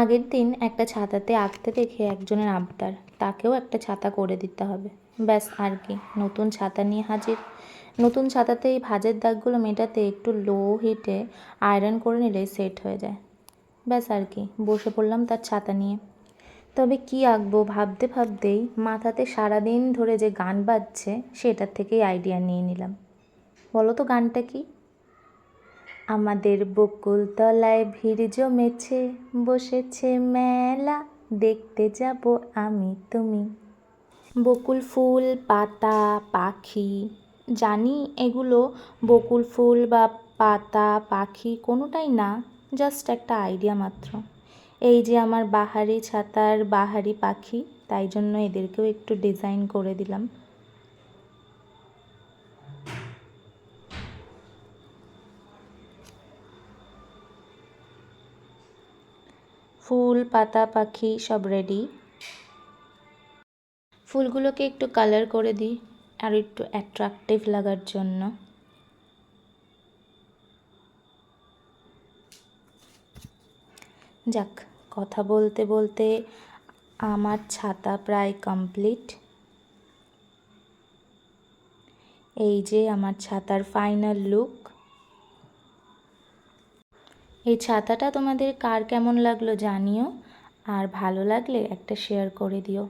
আগের দিন একটা ছাতাতে আঁকতে দেখে একজনের আবদার, তাকেও একটা ছাতা করে দিতে হবে। ব্যাস আর কি, নতুন ছাতা নিয়ে হাজির। নতুন ছাতাতে এই ভাঁজের দাগগুলো মেটাতে একটু লো হিটে আয়রন করে নিলেই সেট হয়ে যায়। ব্যাস আর কি, বসে পড়লাম তার ছাতা নিয়ে। তবে কি আঁকবো ভাবতে ভাবতেই মাথাতে সারাদিন ধরে যে গান বাজছে সেটার থেকেই আইডিয়া নিয়ে নিলাম। বলো তো গানটা কি? আমাদের বকুল তলায় ভিড় জমেছে, বসেছে মেলা, দেখতে যাব আমি তুমি। বকুল ফুল, পাতা, পাখি, জানি এগুলো বকুল ফুল বা পাতা, পাখি কোনোটাই না, জাস্ট একটা আইডিয়া মাত্র। এই যে আমার বাহারি ছাতার বাহারি পাখি, তাই জন্য এদেরকেও একটু ডিজাইন করে দিলাম। ফুল, পাতা, পাখি সব রেডি। ফুলগুলোকে একটু কালার করে দিই আর একটু অ্যাট্রাকটিভ লাগার জন্য। যাক, কথা বলতে বলতে আমার ছাতা প্রায় কমপ্লিট। এই যে আমার ছাতার ফাইনাল লুক। এই ছাতাটা তোমাদের কার কেমন লাগলো জানিও, আর ভালো লাগলে একটা শেয়ার করে দিও।